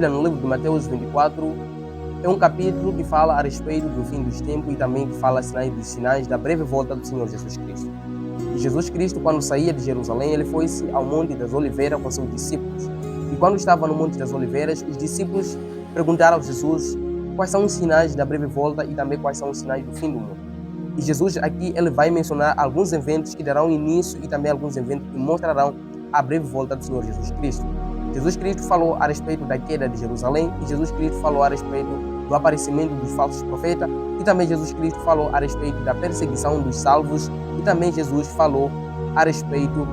Bíblia, no livro de Mateus 24, é um capítulo que fala a respeito do fim dos tempos e também que fala dos sinais da breve volta do Senhor Jesus Cristo. E Jesus Cristo, quando saía de Jerusalém, ele foi-se ao Monte das Oliveiras com seus discípulos. E quando estava no Monte das Oliveiras, os discípulos perguntaram a Jesus quais são os sinais da breve volta e também quais são os sinais do fim do mundo. E Jesus aqui ele vai mencionar alguns eventos que darão início e também alguns eventos que mostrarão a breve volta do Senhor Jesus Cristo. Jesus Cristo falou a respeito da queda de Jerusalém e Jesus Cristo falou a respeito do aparecimento dos falsos profetas e também Jesus Cristo falou a respeito da perseguição dos salvos e também Jesus falou a respeito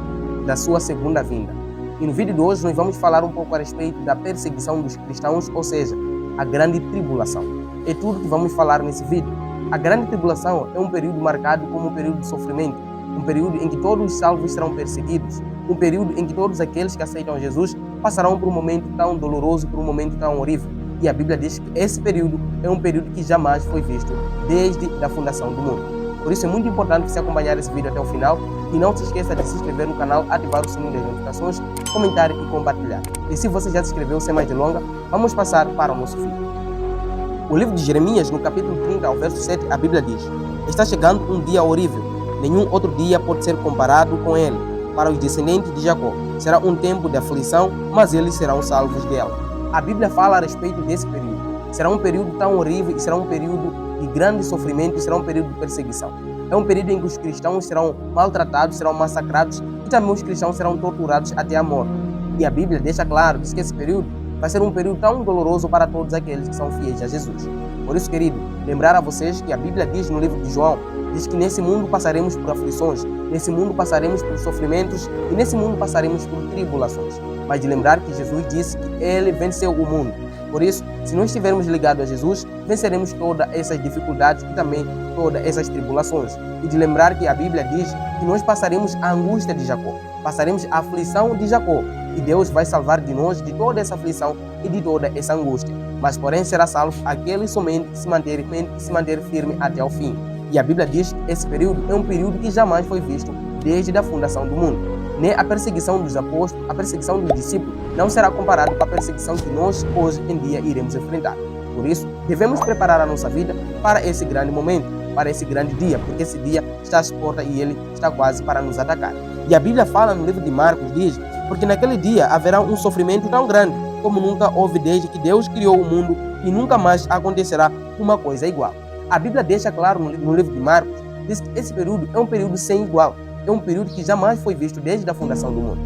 da sua segunda vinda. E no vídeo de hoje nós vamos falar um pouco a respeito da perseguição dos cristãos, ou seja, a grande tribulação. É tudo que vamos falar nesse vídeo. A grande tribulação é um período marcado como um período de sofrimento, um período em que todos os salvos serão perseguidos, um período em que todos aqueles que aceitam Jesus passarão por um momento tão doloroso, por um momento tão horrível. E a Bíblia diz que esse período é um período que jamais foi visto desde a fundação do mundo. Por isso é muito importante que você acompanhar esse vídeo até o final e não se esqueça de se inscrever no canal, ativar o sininho das notificações, comentar e compartilhar. E se você já se inscreveu, sem mais delongas, vamos passar para o nosso vídeo. O livro de Jeremias, no capítulo 30, ao verso 7, a Bíblia diz: está chegando um dia horrível, nenhum outro dia pode ser comparado com ele. Para os descendentes de Jacó, será um tempo de aflição, mas eles serão salvos dela. A Bíblia fala a respeito desse período. Será um período tão horrível e será um período de grande sofrimento e será um período de perseguição. É um período em que os cristãos serão maltratados, serão massacrados e também os cristãos serão torturados até a morte. E a Bíblia deixa claro que esse período vai ser um período tão doloroso para todos aqueles que são fiéis a Jesus. Por isso, querido, lembrar a vocês que a Bíblia diz no livro de João, diz que nesse mundo passaremos por aflições, nesse mundo passaremos por sofrimentos e nesse mundo passaremos por tribulações. Mas de lembrar que Jesus disse que ele venceu o mundo. Por isso, se nós estivermos ligados a Jesus, venceremos todas essas dificuldades e também todas essas tribulações. E de lembrar que a Bíblia diz que nós passaremos a angústia de Jacó, passaremos a aflição de Jacó. E Deus vai salvar de nós de toda essa aflição e de toda essa angústia. Mas porém será salvo aquele somente que se manter firme até o fim. E a Bíblia diz que esse período é um período que jamais foi visto desde a fundação do mundo. Nem a perseguição dos apóstolos, a perseguição dos discípulos, não será comparada com a perseguição que nós hoje em dia iremos enfrentar. Por isso, devemos preparar a nossa vida para esse grande momento, para esse grande dia, porque esse dia está às portas e ele está quase para nos atacar. E a Bíblia fala no livro de Marcos, diz: porque naquele dia haverá um sofrimento tão grande como nunca houve desde que Deus criou o mundo e nunca mais acontecerá uma coisa igual. A Bíblia deixa claro no livro de Marcos, diz que esse período é um período sem igual. É um período que jamais foi visto desde a fundação do mundo.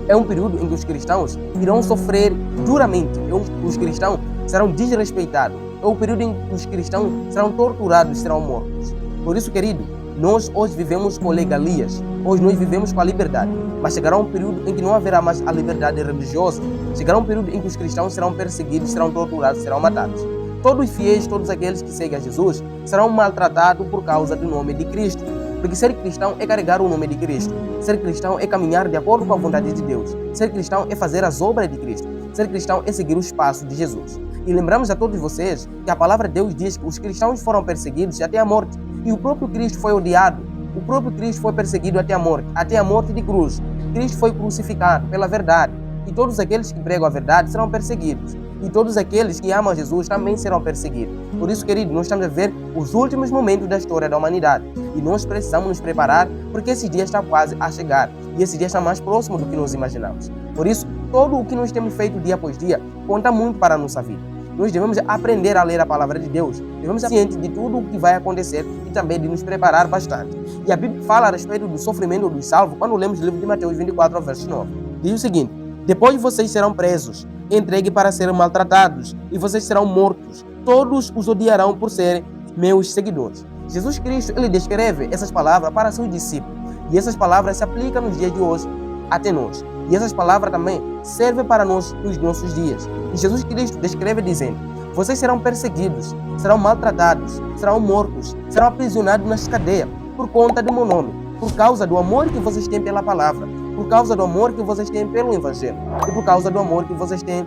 É um período em que os cristãos irão sofrer duramente. Os cristãos serão desrespeitados. É um período em que os cristãos serão torturados, serão mortos. Por isso, querido, nós hoje vivemos com legalias. Hoje nós vivemos com a liberdade. Mas chegará um período em que não haverá mais a liberdade religiosa. Chegará um período em que os cristãos serão perseguidos, serão torturados, serão matados. Todos os fiéis, todos aqueles que seguem a Jesus, serão maltratados por causa do nome de Cristo. Porque ser cristão é carregar o nome de Cristo. Ser cristão é caminhar de acordo com a vontade de Deus. Ser cristão é fazer as obras de Cristo. Ser cristão é seguir os passos de Jesus. E lembramos a todos vocês que a palavra de Deus diz que os cristãos foram perseguidos até a morte. E o próprio Cristo foi odiado. O próprio Cristo foi perseguido até a morte de cruz. Cristo foi crucificado pela verdade. E todos aqueles que pregam a verdade serão perseguidos. E todos aqueles que amam Jesus também serão perseguidos. Por isso, querido, nós estamos a ver os últimos momentos da história da humanidade. E nós precisamos nos preparar porque esse dia está quase a chegar. E esse dia está mais próximo do que nós imaginamos. Por isso, todo o que nós temos feito dia após dia conta muito para a nossa vida. Nós devemos aprender a ler a palavra de Deus. Devemos estar cientes de tudo o que vai acontecer e também de nos preparar bastante. E a Bíblia fala a respeito do sofrimento dos salvos quando lemos o livro de Mateus 24, verso 9. Diz o seguinte: depois vocês serão presos, entregues para serem maltratados, e vocês serão mortos. Todos os odiarão por serem meus seguidores. Jesus Cristo, ele descreve essas palavras para seus discípulos. E essas palavras se aplicam nos dias de hoje até nós. E essas palavras também servem para nós nos nossos dias. E Jesus Cristo descreve dizendo: vocês serão perseguidos, serão maltratados, serão mortos, serão aprisionados nas cadeias por conta do meu nome, por causa do amor que vocês têm pela palavra, por causa do amor que vocês têm pelo Evangelho, e por causa do amor que vocês têm,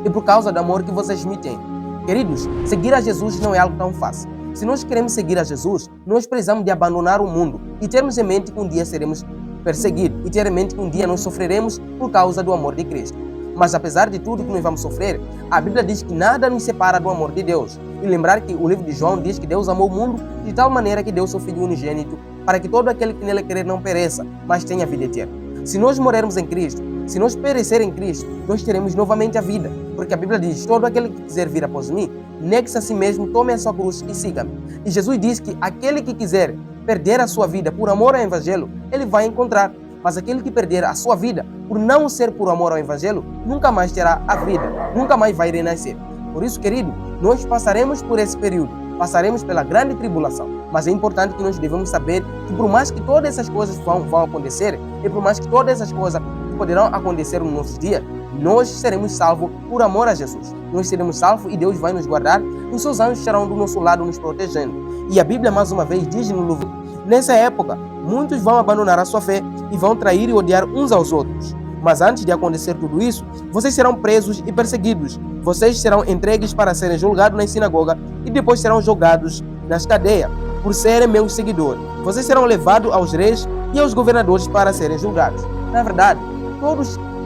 e por causa do amor que vocês me têm. Queridos, seguir a Jesus não é algo tão fácil. Se nós queremos seguir a Jesus, nós precisamos de abandonar o mundo e termos em mente que um dia seremos perseguidos e ter em mente que um dia nós sofreremos por causa do amor de Cristo. Mas apesar de tudo que nós vamos sofrer, a Bíblia diz que nada nos separa do amor de Deus. E lembrar que o livro de João diz que Deus amou o mundo de tal maneira que deu seu Filho unigênito, para que todo aquele que nele crer não pereça, mas tenha vida eterna. Se nós morrermos em Cristo, se nós perecer em Cristo, nós teremos novamente a vida. Porque a Bíblia diz, todo aquele que quiser vir após mim, negue-se a si mesmo, tome a sua cruz e siga-me. E Jesus diz que aquele que quiser perder a sua vida por amor ao Evangelho, ele vai encontrar. Mas aquele que perder a sua vida por não ser por amor ao Evangelho, nunca mais terá a vida, nunca mais vai renascer. Por isso, querido, nós passaremos por esse período, passaremos pela grande tribulação. Mas é importante que nós devemos saber que por mais que todas essas coisas vão acontecer, e por mais que todas essas coisas poderão acontecer nos nossos dias, nós seremos salvos por amor a Jesus. Nós seremos salvos e Deus vai nos guardar e os seus anjos estarão do nosso lado nos protegendo. E a Bíblia mais uma vez diz no livro, nessa época, muitos vão abandonar a sua fé e vão trair e odiar uns aos outros. Mas antes de acontecer tudo isso, vocês serão presos e perseguidos. Vocês serão entregues para serem julgados na sinagoga e depois serão jogados nas cadeias por serem meus seguidores. Vocês serão levados aos reis e aos governadores para serem julgados. Na verdade,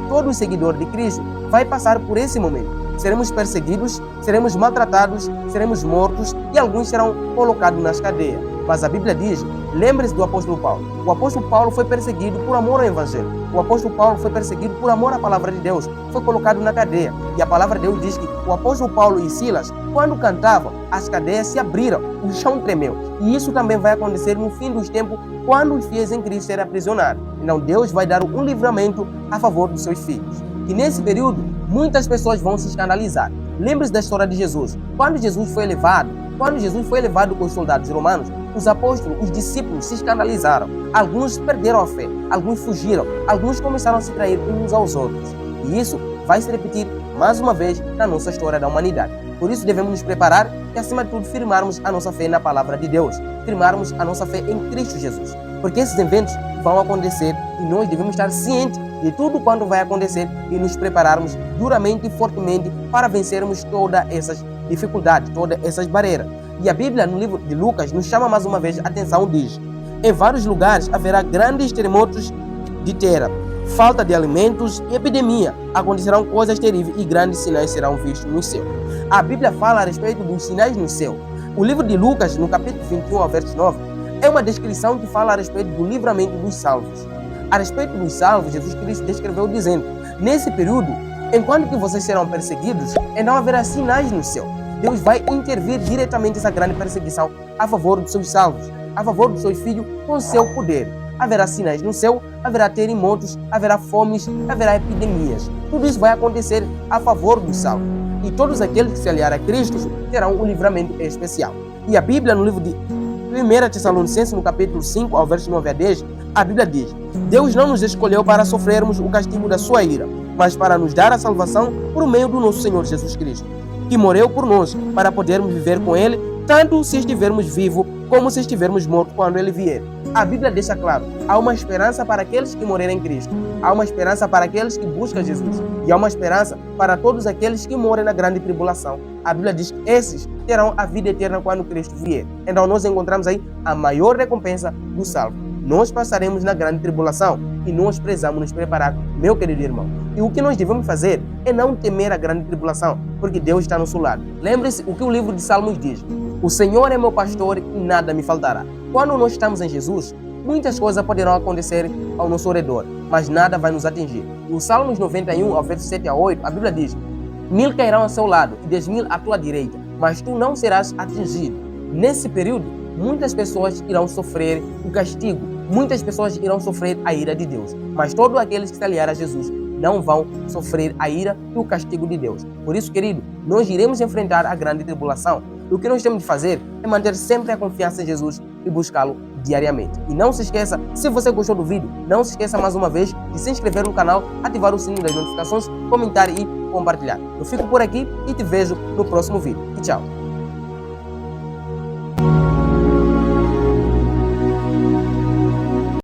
todo seguidor de Cristo vai passar por esse momento. Seremos perseguidos, seremos maltratados, seremos mortos e alguns serão colocados nas cadeias. Mas a Bíblia diz, lembre-se do apóstolo Paulo. O apóstolo Paulo foi perseguido por amor ao Evangelho. O apóstolo Paulo foi perseguido por amor à palavra de Deus. Foi colocado na cadeia. E a palavra de Deus diz que o apóstolo Paulo e Silas, quando cantavam, as cadeias se abriram, o chão tremeu. E isso também vai acontecer no fim dos tempos, quando os fiéis em Cristo serem aprisionados. Então Deus vai dar um livramento a favor dos seus filhos. E nesse período, muitas pessoas vão se escandalizar. Lembre-se da história de Jesus. Quando Jesus foi levado com os soldados romanos, os apóstolos, os discípulos se escandalizaram. Alguns perderam a fé, alguns fugiram, alguns começaram a se trair uns aos outros. E isso vai se repetir mais uma vez na nossa história da humanidade. Por isso devemos nos preparar e, acima de tudo, firmarmos a nossa fé na palavra de Deus, firmarmos a nossa fé em Cristo Jesus. Porque esses eventos vão acontecer e nós devemos estar cientes de tudo quanto vai acontecer e nos prepararmos duramente e fortemente para vencermos todas essas dificuldades, todas essas barreiras. E a Bíblia, no livro de Lucas, nos chama mais uma vez a atenção, diz: em vários lugares haverá grandes terremotos de terra, falta de alimentos e epidemia. Acontecerão coisas terríveis e grandes sinais serão vistos no céu. A Bíblia fala a respeito dos sinais no céu. O livro de Lucas, no capítulo 21 ao verso 9, é uma descrição que fala a respeito do livramento dos salvos. A respeito dos salvos, Jesus Cristo descreveu dizendo: nesse período, enquanto que vocês serão perseguidos, então haverá sinais no céu. Deus vai intervir diretamente essa grande perseguição a favor dos seus salvos, a favor dos seus filhos, com seu poder. Haverá sinais no céu, haverá terremotos, haverá fomes, haverá epidemias. Tudo isso vai acontecer a favor dos salvos. E todos aqueles que se aliarem a Cristo terão um livramento especial. E a Bíblia, no livro de 1 Tessalonicenses, no capítulo 5, ao verso 9 a 10, a Bíblia diz: Deus não nos escolheu para sofrermos o castigo da sua ira, mas para nos dar a salvação por meio do nosso Senhor Jesus Cristo, que morreu por nós, para podermos viver com Ele, tanto se estivermos vivos, como se estivermos mortos quando Ele vier. A Bíblia deixa claro, há uma esperança para aqueles que morrerem em Cristo, há uma esperança para aqueles que buscam Jesus, e há uma esperança para todos aqueles que morrem na grande tribulação. A Bíblia diz que esses terão a vida eterna quando Cristo vier. Então nós encontramos aí a maior recompensa do salvo. Nós passaremos na grande tribulação e nós precisamos nos preparar, meu querido irmão. E o que nós devemos fazer é não temer a grande tribulação, porque Deus está ao nosso lado. Lembre-se o que o livro de Salmos diz: o Senhor é meu pastor e nada me faltará. Quando nós estamos em Jesus, muitas coisas poderão acontecer ao nosso redor, mas nada vai nos atingir. No Salmos 91, ao verso 7 a 8, a Bíblia diz: 1000 cairão ao seu lado e 10.000 à tua direita, mas tu não serás atingido. Nesse período, muitas pessoas irão sofrer o castigo, muitas pessoas irão sofrer a ira de Deus, mas todos aqueles que se aliarem a Jesus não vão sofrer a ira e o castigo de Deus. Por isso, querido, nós iremos enfrentar a grande tribulação. E o que nós temos de fazer é manter sempre a confiança em Jesus e buscá-lo diariamente. E não se esqueça, se você gostou do vídeo, não se esqueça mais uma vez de se inscrever no canal, ativar o sininho das notificações, comentar e compartilhar. Eu fico por aqui e te vejo no próximo vídeo. E tchau!